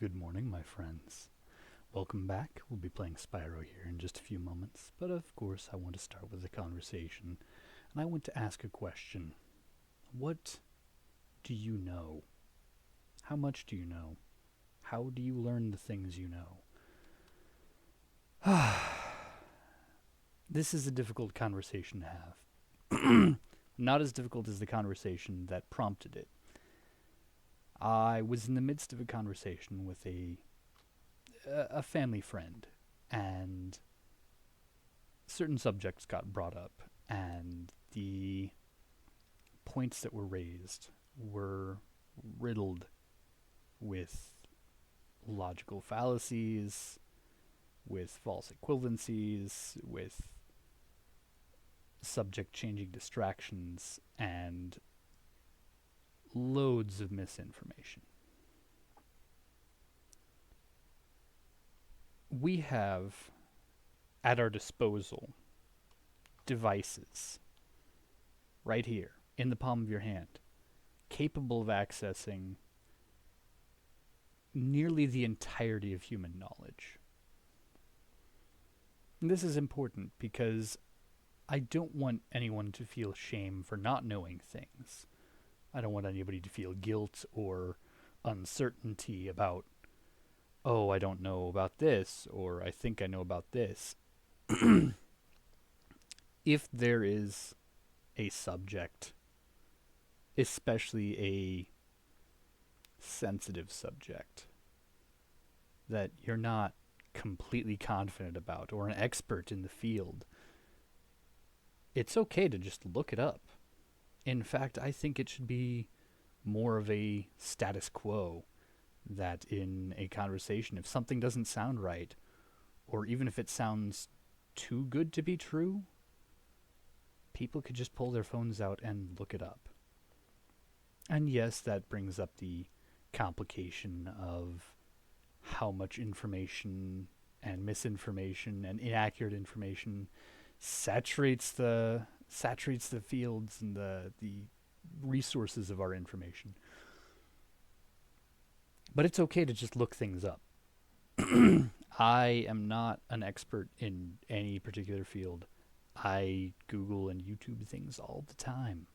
Good morning, my friends. Welcome back. We'll be playing Spyro here in just a few moments, but of course I want to start with a conversation, and I want to ask a question. What do you know? How much do you know? How do you learn the things you know? This is a difficult conversation to have. Not as difficult as the conversation that prompted it. I was in the midst of a conversation with a family friend, and certain subjects got brought up, and the points that were raised were riddled with logical fallacies, with false equivalencies, with subject changing distractions, and loads of misinformation. We have at our disposal devices right here in the palm of your hand, capable of accessing nearly the entirety of human knowledge. And this is important because I don't want anyone to feel shame for not knowing things. I don't want anybody to feel guilt or uncertainty about, oh, I don't know about this, or I think I know about this. If there is a subject, especially a sensitive subject, that you're not completely confident about, or an expert in the field, it's okay to just look it up. In fact, I think it should be more of a status quo that in a conversation, if something doesn't sound right, or even if it sounds too good to be true, people could just pull their phones out and look it up. And yes, that brings up the complication of how much information and misinformation and inaccurate information saturates the fields and the resources of our information. But it's okay to just look things up. I am not an expert in any particular field. I Google and YouTube things all the time.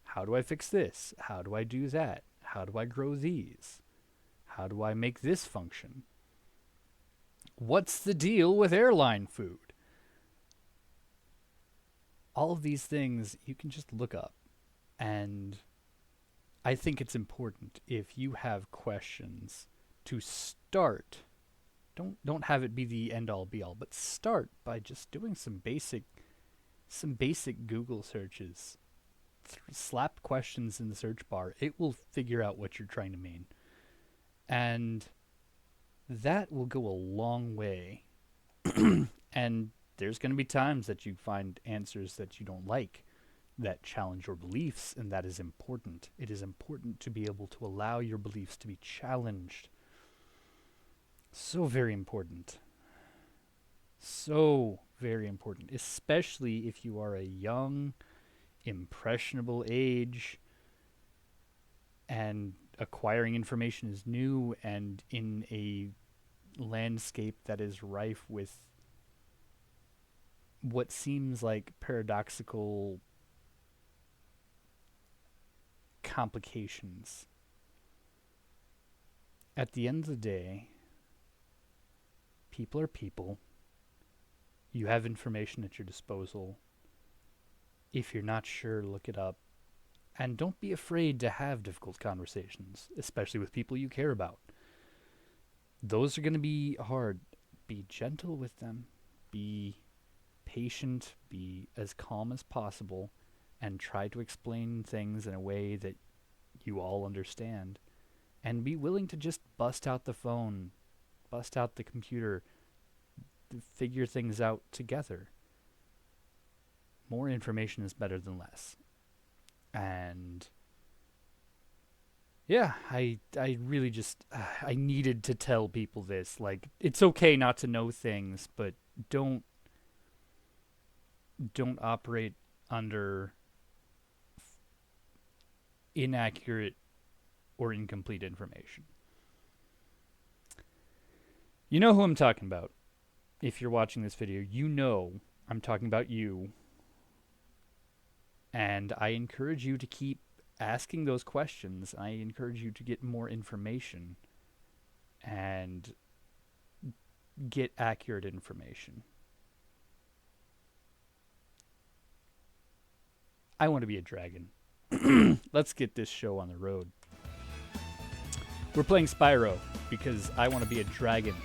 How do I fix this? How do I do that? How do I grow these? How do I make this function? What's the deal with airline food? All of these things you can just look up. And I think it's important, if you have questions, to start. Don't have it be the end all be all, but start by just doing some basic Google searches. Slap questions in the search bar. It will figure out what you're trying to mean. And that will go a long way. And there's going to be times that you find answers that you don't like, that challenge your beliefs, and that is important. It is important to be able to allow your beliefs to be challenged. So very important. So very important, especially if you are a young, impressionable age and acquiring information is new, and in a landscape that is rife with what seems like paradoxical complications. At the end of the day, people are people. You have information at your disposal. If you're not sure, look it up. And don't be afraid to have difficult conversations, especially with people you care about. Those are going to be hard. Be gentle with them. Be patient. Be as calm as possible. And try to explain things in a way that you all understand. And be willing to just bust out the phone, bust out the computer, figure things out together. More information is better than less. And yeah, I really just I needed to tell people this. Like, it's okay not to know things, but don't operate under inaccurate or incomplete information. You know who I'm talking about. If you're watching this video, you know I'm talking about you. And I encourage you to keep asking those questions. I encourage you to get more information and get accurate information. I want to be a dragon. Let's get this show on the road. We're playing Spyro because I want to be a dragon.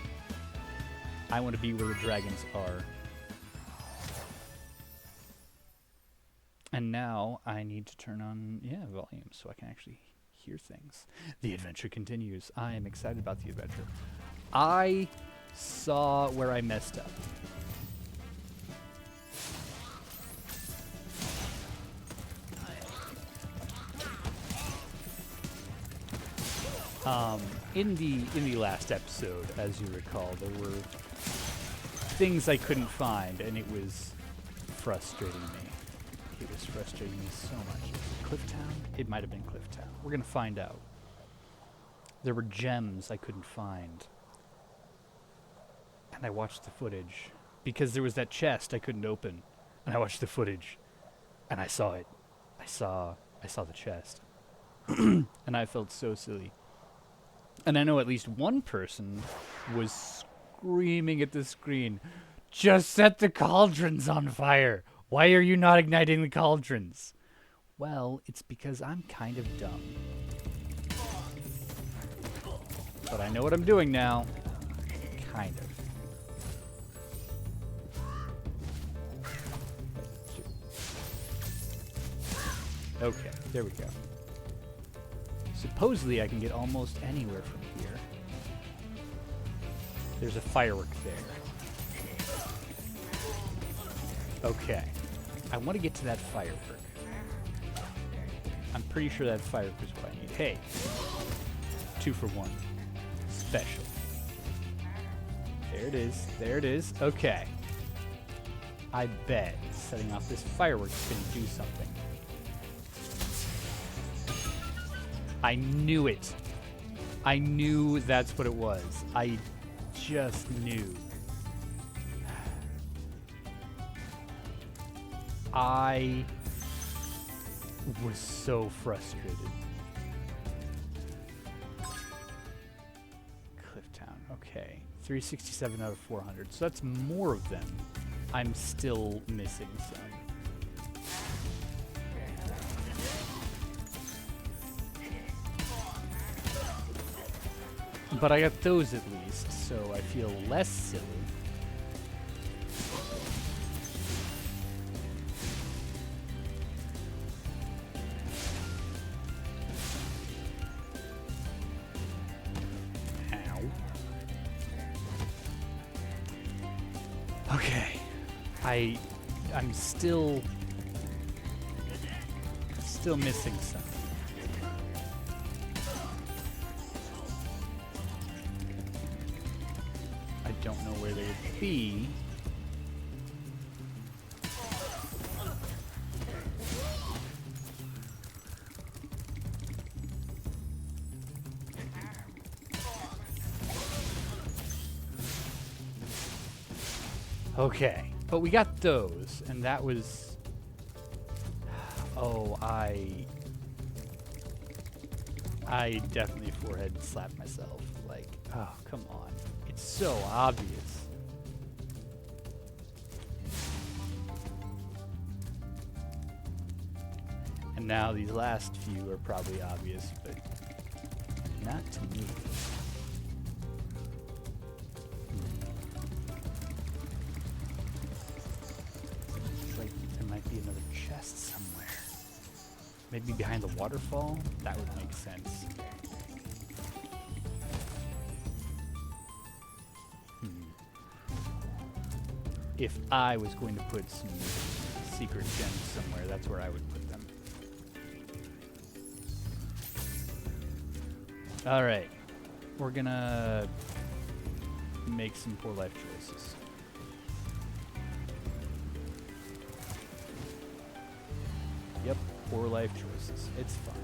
I want to be where the dragons are. And now I need to turn on, volume so I can actually hear things. The adventure continues. I am excited about the adventure. I saw where I messed up. In the last episode, as you recall, there were things I couldn't find, and it was frustrating me. It was frustrating me so much. Clifftown? It might have been Clifftown. We're gonna find out. There were gems I couldn't find. And I watched the footage. Because there was that chest I couldn't open. And I watched the footage. And I saw it. I saw the chest. And I felt so silly. And I know at least one person was screaming at the screen, "Just set the cauldrons on fire! Why are you not igniting the cauldrons?" Well, it's because I'm kind of dumb. But I know what I'm doing now. Kind of. Okay, there we go. Supposedly I can get almost anywhere from here. There's a firework there. Okay. I want to get to that firework. I'm pretty sure that firework is what I need. Hey. 2 for 1. Special. There it is. There it is. Okay. I bet setting off this firework is going to do something. I knew it. I knew that's what it was. I just knew. I was so frustrated. Clifftown. Okay. 367 out of 400. So that's more of them. I'm still missing some. But I got those at least, so I feel less silly. Ow. Okay. I'm still missing some. Don't know where they would be. Okay, but we got those, and that was... Oh, I definitely forehead slapped myself. Like, oh, come on. It's so obvious. And now these last few are probably obvious, but not to me. It's like there might be another chest somewhere. Maybe behind the waterfall? That would make sense. If I was going to put some secret gems somewhere, that's where I would put them. Alright. We're gonna make some poor life choices. Yep, poor life choices. It's fine.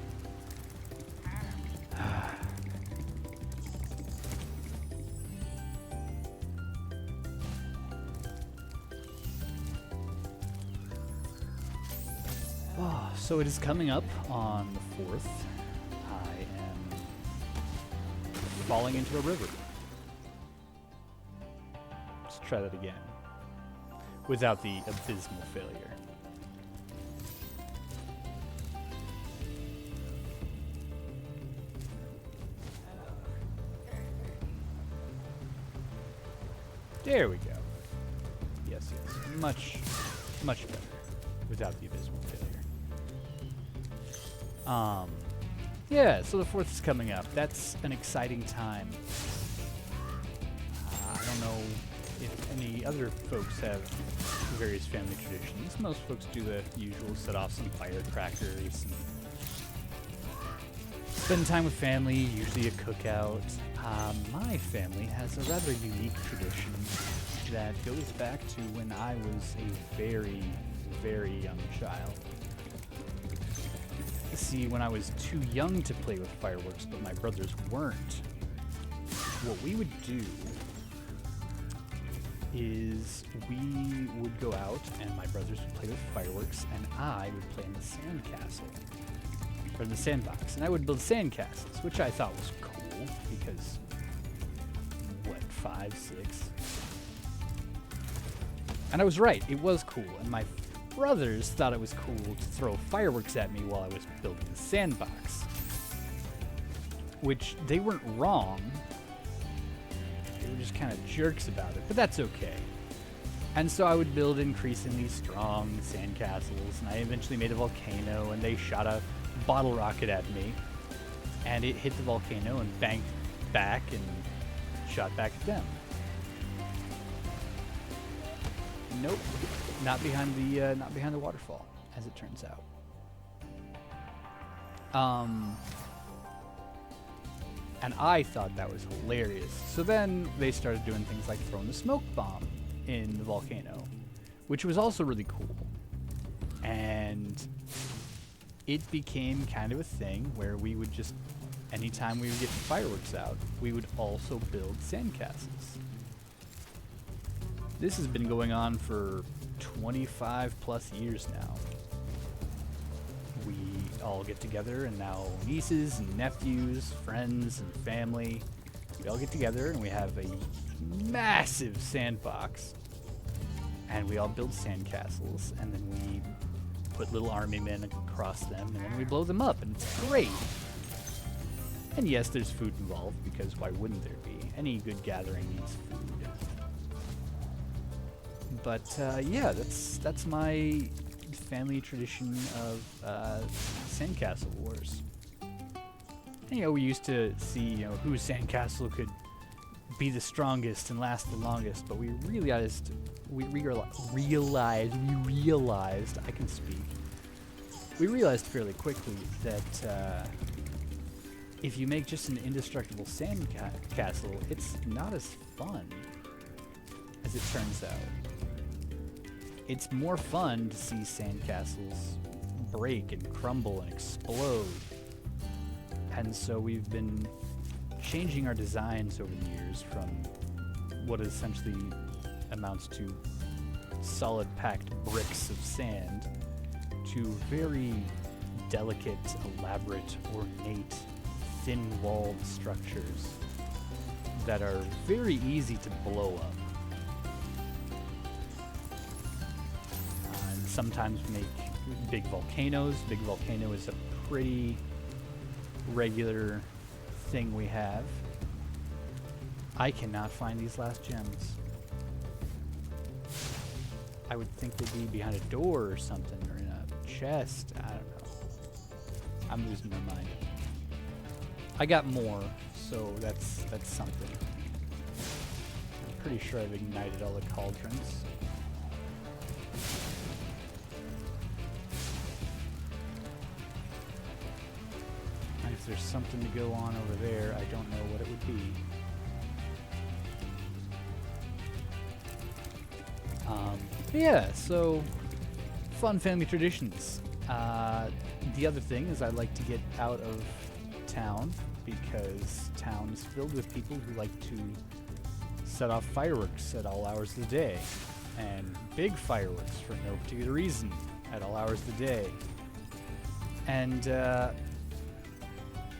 So it is coming up on the 4th. I am falling into a river. Let's try that again. Without the abysmal failure. There we go. Yes, yes. Much better without the abysmal failure. Yeah, so the 4th is coming up. That's an exciting time. I don't know if any other folks have various family traditions. Most folks do the usual, set off some firecrackers, and spend time with family, usually a cookout. My family has a rather unique tradition that goes back to when I was a very, very young child. See, when I was too young to play with fireworks, but my brothers weren't, what we would do is we would go out and my brothers would play with fireworks and I would play in the sandcastle, or the sandbox, and I would build sandcastles, which I thought was cool because, what, 5, 6? And I was right, it was cool, and my brothers thought it was cool to throw fireworks at me while I was building the sandbox. Which, they weren't wrong. They were just kind of jerks about it, but that's okay. And so I would build increasingly strong sandcastles, and I eventually made a volcano, and they shot a bottle rocket at me, and it hit the volcano and banked back and shot back at them. Nope, not behind the waterfall, as it turns out. And I thought that was hilarious. So then they started doing things like throwing the smoke bomb in the volcano, which was also really cool. And it became kind of a thing where we would just, anytime we would get fireworks out, we would also build sandcastles. This has been going on for 25 plus years now. We all get together, and now nieces and nephews, friends and family, we all get together and we have a massive sandbox, and we all build sandcastles, and then we put little army men across them, and then we blow them up, and it's great. And yes, there's food involved, because why wouldn't there be? Any good gathering needs food. But yeah, that's my family tradition of sandcastle wars. And, you know, we used to see, you know, whose sandcastle could be the strongest and last the longest, but we realized I can speak. We realized fairly quickly that if you make just an indestructible sandcastle, it's not as fun as it turns out. It's more fun to see sandcastles break and crumble and explode. And so we've been changing our designs over the years from what essentially amounts to solid packed bricks of sand to very delicate, elaborate, ornate, thin-walled structures that are very easy to blow up. And sometimes we make big volcanoes. Big volcano is a pretty regular thing we have. I cannot find these last gems. I would think they'd be behind a door or something, or in a chest. I don't know. I'm losing my mind. I got more, so that's something. I'm pretty sure I've ignited all the cauldrons. And if there's something to go on over there, I don't know what it would be. Yeah, so fun family traditions. The other thing is I like to get out of town because town is filled with people who like to set off fireworks at all hours of the day, and big fireworks for no particular reason at all hours of the day. And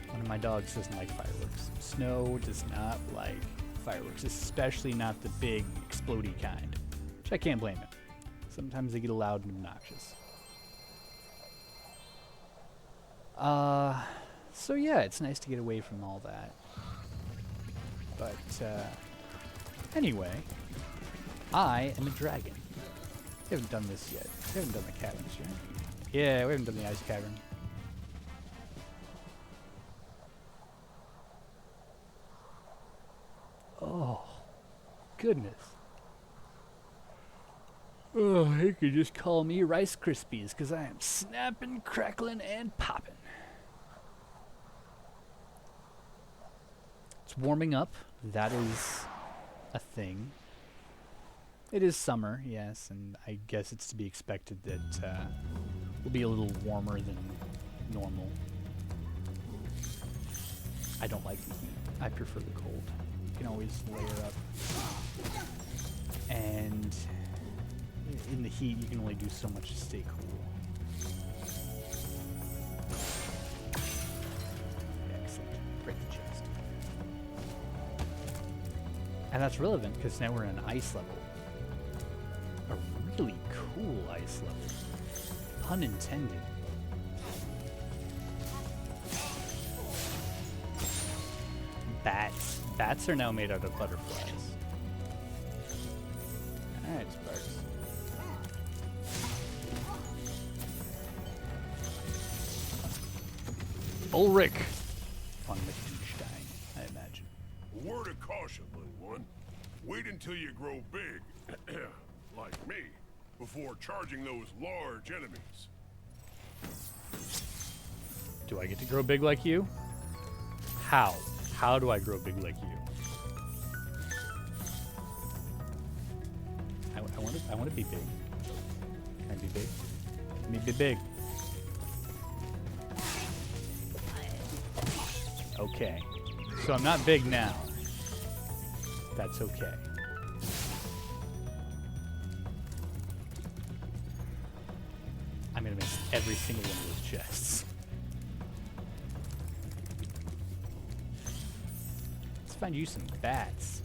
one of my dogs doesn't like fireworks. Snow does not like fireworks, especially not the big explodey kind, which I can't blame him. Sometimes they get loud and obnoxious. So yeah, it's nice to get away from all that. But anyway, I am a dragon. We haven't done this yet. We haven't done the caverns yet. Yeah, we haven't done the ice cavern. Oh, goodness. Oh, you could just call me Rice Krispies, because I am snapping, crackling, and popping. It's warming up. That is a thing. It is summer, yes, and I guess it's to be expected that will be a little warmer than normal. I don't like the heat. I prefer the cold. You can always layer up. And in the heat, you can only do so much to stay cool. Excellent. Break the chest. And that's relevant because now we're in an ice level. A really cool ice level. Pun intended. Bats. Bats are now made out of butterflies. Alright, Sparks. Ulrich von Liechtenstein, I imagine. A word of caution, little one. Wait until you grow big, like me, before charging those large enemies. Do I get to grow big like you? How? How do I grow big like you? I want to be big. Can I be big? Let me be big. Okay. So I'm not big now. That's okay. I'm gonna miss every single one of those chests. Let's find you some bats.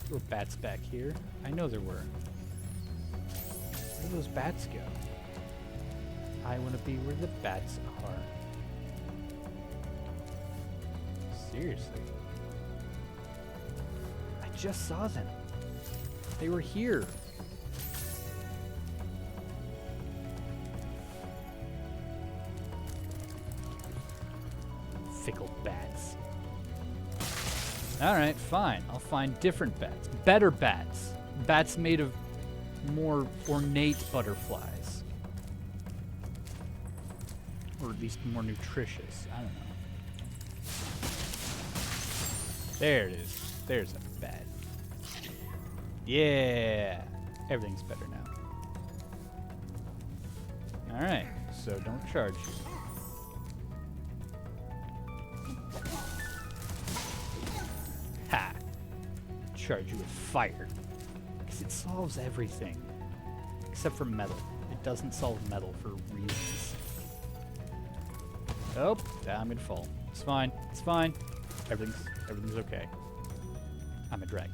There were bats back here. I know there were. Where do those bats go? I want to be where the bats are. Seriously. I just saw them. They were here. Fickle bats. Alright, fine. I'll find different bats. Better bats. Bats made of more ornate butterflies. Or at least more nutritious. I don't know. There it is. There's a bat. Yeah! Everything's better now. Alright, so don't charge you. Ha! Charge you with fire. Because it solves everything. Except for metal. It doesn't solve metal for reasons. Oh, I'm gonna fall. It's fine. It's fine. Everything's okay. I'm a dragon.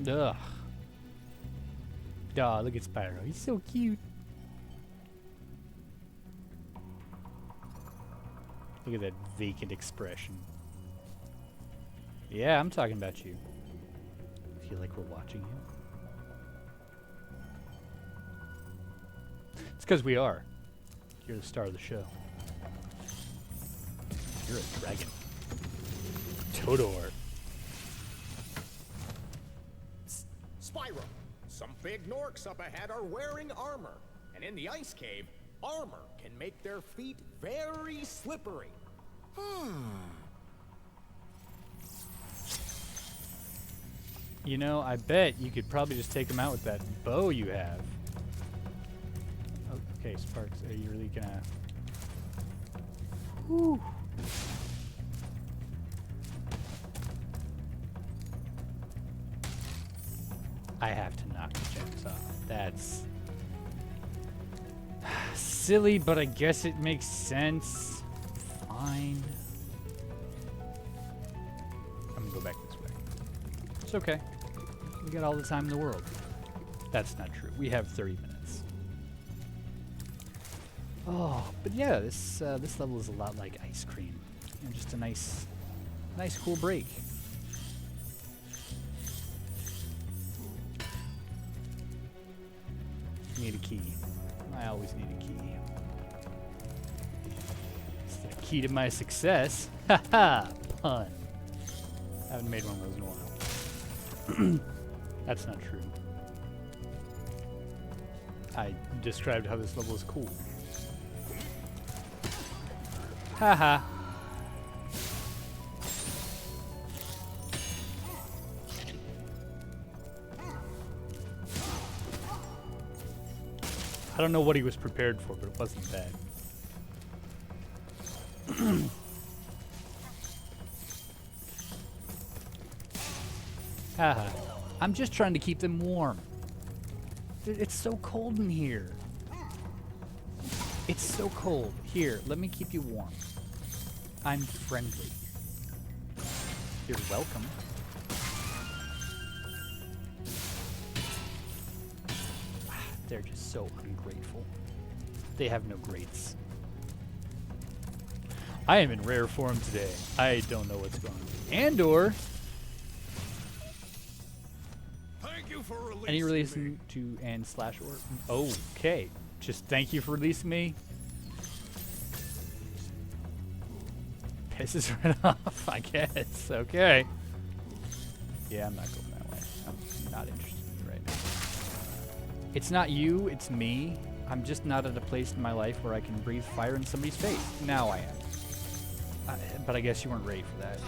Ugh. Aw, look at Spyro. He's so cute. Look at that vacant expression. Yeah, I'm talking about you. Feel like we're watching you? It's because we are. You're the star of the show. You're a dragon. Todor. Spyro, some big Norks up ahead are wearing armor. And in the ice cave, armor can make their feet very slippery. You know, I bet you could probably just take them out with that bow you have. Okay, Sparks, are you really gonna... Whew. I have to knock the gems off. That's silly, but I guess it makes sense. Fine. I'm gonna go back this way. It's okay. We got all the time in the world. That's not true. We have 30 minutes. Oh, but yeah, this level is a lot like ice cream. You know, just a nice cool break. Need a key. I always need a key. It's the key to my success. Haha! Pun. Haven't made one of those in a while. That's not true. I described how this level is cool. Haha. I don't know what he was prepared for, but it wasn't bad. Haha. I'm just trying to keep them warm. It's so cold in here. It's so cold. Here, let me keep you warm. I'm friendly. You're welcome. They're just so ungrateful. They have no grates. I am in rare form today. I don't know what's going on. Andor. Thank you for releasing Any me. relation to and slash or? Okay. Just thank you for releasing me. Pisses right off, I guess. Okay. Yeah, I'm not going that way. I'm not interested in you right now. It's not you, it's me. I'm just not at a place in my life where I can breathe fire in somebody's face. Now I am. But I guess you weren't ready for that.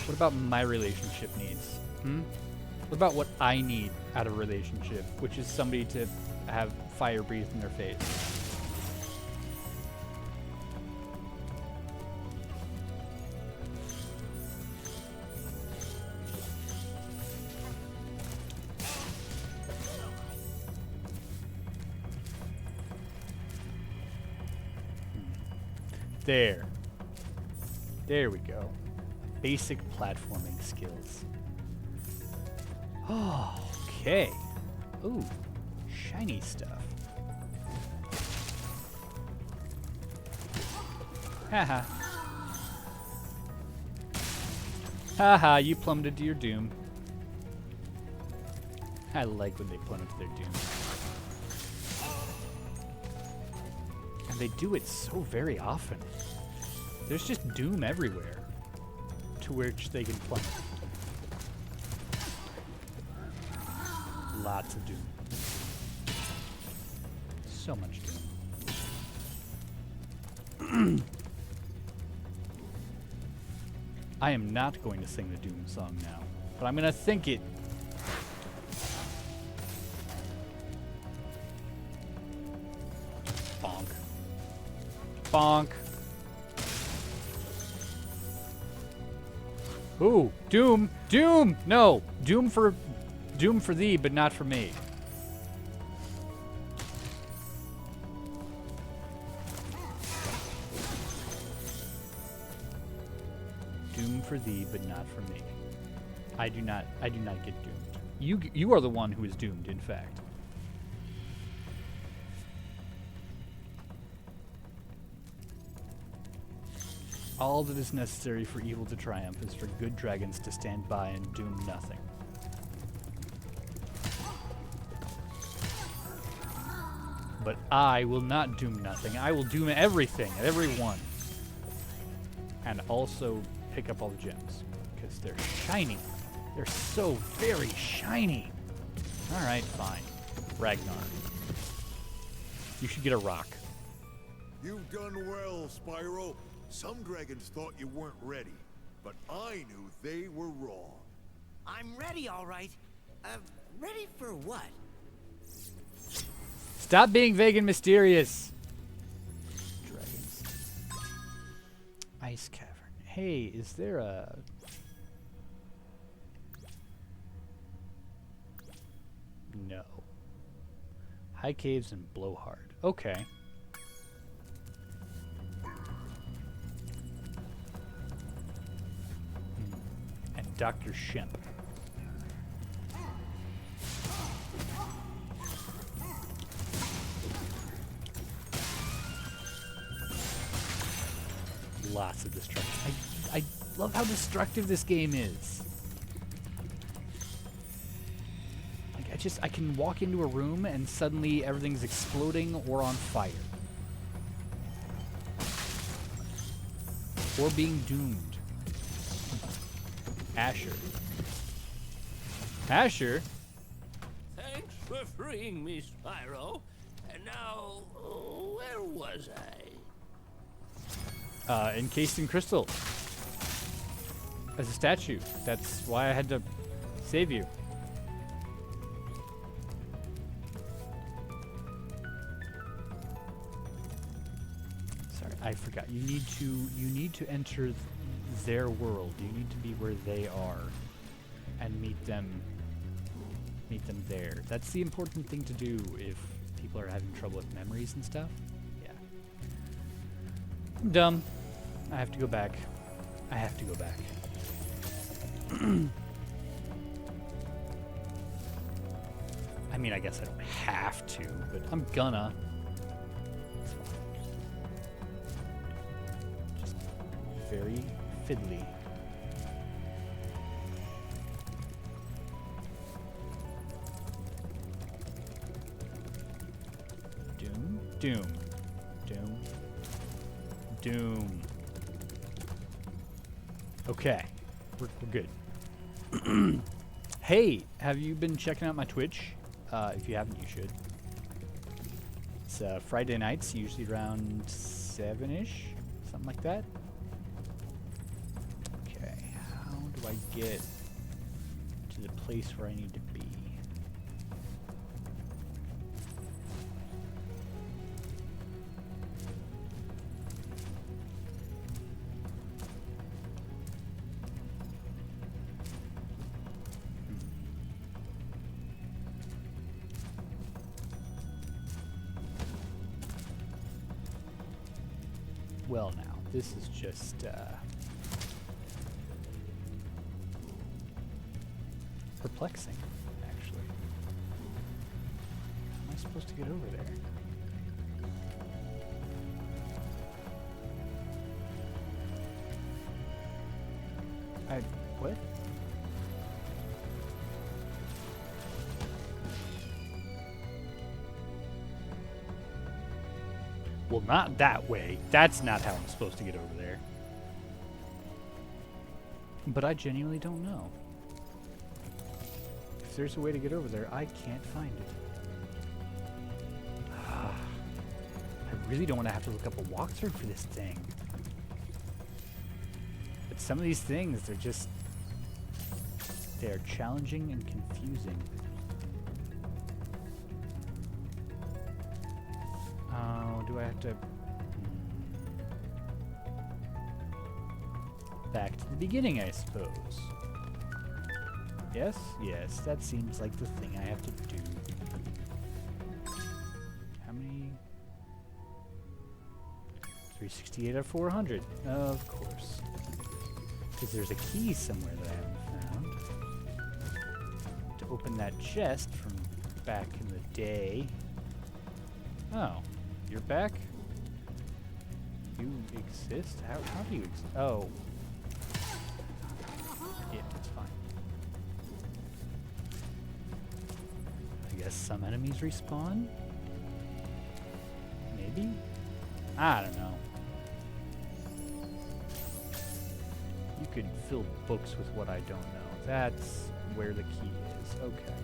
What about my relationship needs? What about what I need out of a relationship, which is somebody to have fire breathed in their face? There. There we go. Basic platforming skills. Oh, okay. Ooh, shiny stuff. Haha. Haha, you plummeted to your doom. I like when they plummet to their doom. And they do it so very often. There's just doom everywhere to which they can plummet. Lots of doom. So much doom. I am not going to sing the doom song now, but I'm going to think it. Bonk. Bonk. Ooh, doom, doom. No, doom for thee, but not for me. Doom for thee, but not for me. I do not get doomed. You are the one who is doomed, in fact. All that is necessary for evil to triumph is for good dragons to stand by and doom nothing. But I will not doom nothing. I will doom everything and everyone. And also pick up all the gems. Because they're shiny. They're so very shiny. Alright, fine. Ragnar. You should get a rock. You've done well, Spyro. Some dragons thought you weren't ready, but I knew they were wrong. I'm ready, all right. Ready for what? Stop being vague and mysterious. Dragons. Ice cavern. Hey, is there a... No. High caves and blowhard. Okay. And Dr. Shemp. Lots of destruction. I love how destructive this game is. Like, I can walk into a room and suddenly everything's exploding or on fire. Or being doomed. Asher. Asher? Thanks for freeing me, Spyro. And now, where was I? Encased in crystal. As a statue. That's why I had to save you. Sorry, I forgot. You need to enter their world. You need to be where they are and meet them there. That's the important thing to do if people are having trouble with memories and stuff. Yeah. I'm dumb. I have to go back. I have to go back. I mean, I guess I don't have to, but I'm gonna. It's fine. Just very fiddly. Doom, doom, doom, doom. Okay, we're good. Hey, have you been checking out my Twitch? If you haven't, you should. It's Friday nights, usually around 7-ish, something like that. Okay, how do I get to the place where I need to be? Well, now, this is just, perplexing, actually. How am I supposed to get over there? What? Well, not that way. That's not how I'm supposed to get over there. But I genuinely don't know. If there's a way to get over there, I can't find it. I really don't want to have to look up a walkthrough for this thing. But some of these things, they're challenging and confusing. Oh, do I have to... Back to the beginning, I suppose. Yes? Yes, that seems like the thing I have to do. How many? 368 out of 400. Of course. Because there's a key somewhere that I haven't found. To open that chest from back in the day. Oh. You're back? You exist? How do you exist? Oh. Yeah, that's fine. I guess some enemies respawn? Maybe? I don't know. You could fill books with what I don't know. That's where the key is. Okay.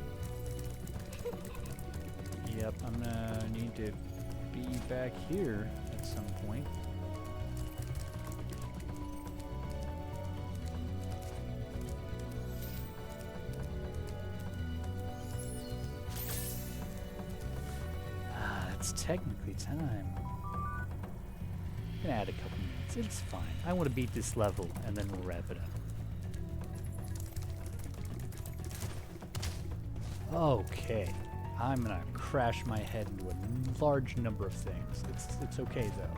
Yep, I'm gonna need to be back here at some point. That's technically time. I'm gonna add a couple minutes. It's fine. I want to beat this level and then we'll wrap it up. Okay. I'm gonna crash my head into a large number of things. It's okay though.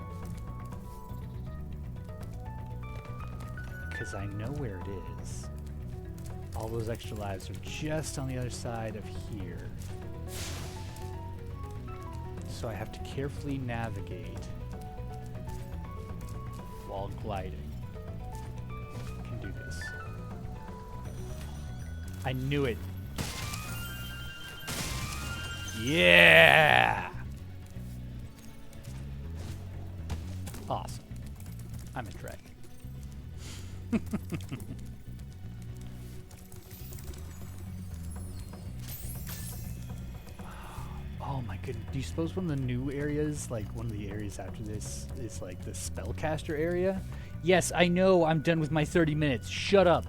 Because I know where it is. All those extra lives are just on the other side of here. So I have to carefully navigate while gliding. I can do this. I knew it. Yeah! Awesome. I'm a dragon. Oh my goodness. Do you suppose one of the new areas, like one of the areas after this, is like the spellcaster area? Yes, I know. I'm done with my 30 minutes. Shut up.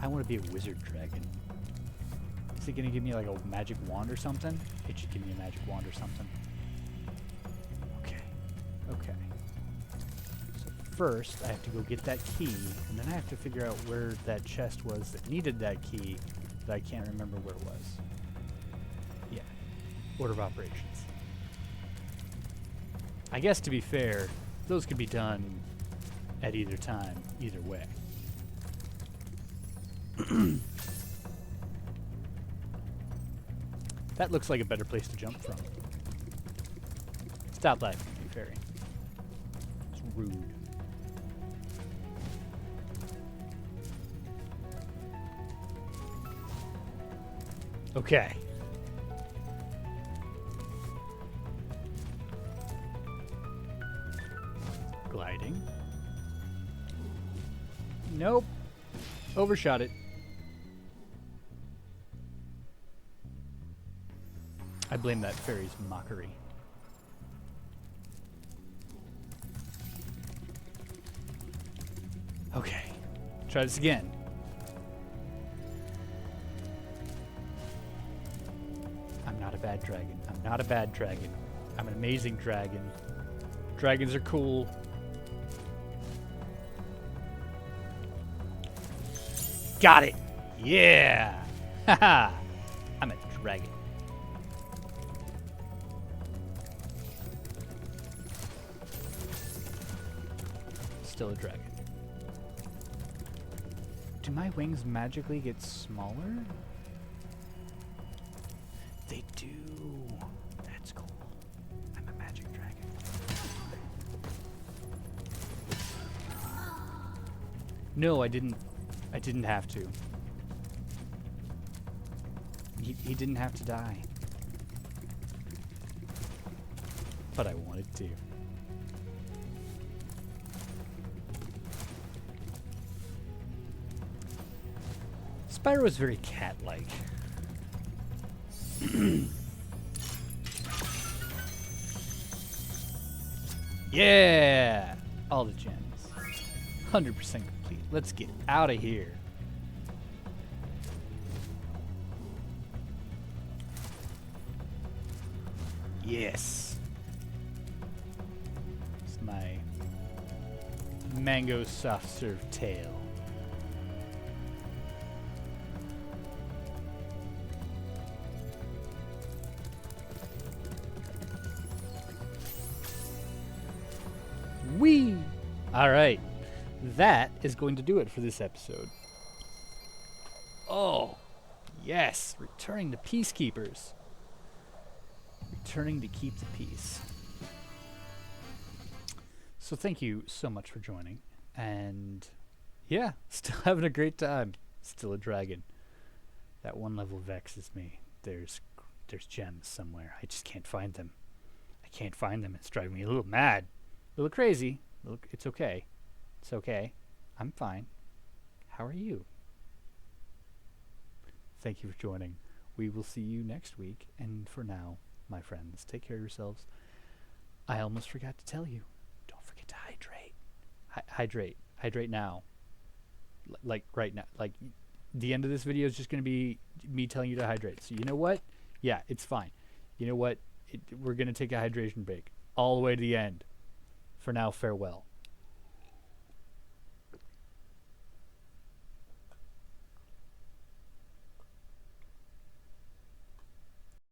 I want to be a wizard dragon. Is it going to give me like a magic wand or something? It should give me a magic wand or something. Okay. Okay. So first, I have to go get that key, and then I have to figure out where that chest was that needed that key that I can't remember where it was. Yeah. Order of operations. I guess to be fair, those could be done at either time, either way. That looks like a better place to jump from. Stop laughing at me, fairy. It's rude. Okay. Gliding. Nope. Overshot it. I blame that fairy's mockery. Okay. Try this again. I'm not a bad dragon. I'm not a bad dragon. I'm an amazing dragon. Dragons are cool. Got it! Yeah! Haha! I'm a dragon. Still a dragon. Do my wings magically get smaller? They do. That's cool. I'm a magic dragon. No, I didn't have to. He didn't have to die. But I wanted to. Spyro is very cat-like. Yeah! All the gems. 100% complete. Let's get out of here. Yes. It's my mango soft serve tail. Whee! Alright. That is going to do it for this episode. Oh, yes. Returning to Peacekeepers. Returning to keep the peace. So thank you so much for joining. And yeah, still having a great time. Still a dragon. That one level vexes me. There's gems somewhere. I just can't find them. I can't find them. It's driving me a little mad. A little crazy. It's okay. It's okay. I'm fine. How are you? Thank you for joining. We will see you next week. And for now, my friends, take care of yourselves. I almost forgot to tell you. Don't forget to hydrate. Hydrate. Hydrate now. Like right now. Like the end of this video is just going to be me telling you to hydrate. So you know what? Yeah, it's fine. You know what? We're going to take a hydration break all the way to the end. For now, farewell.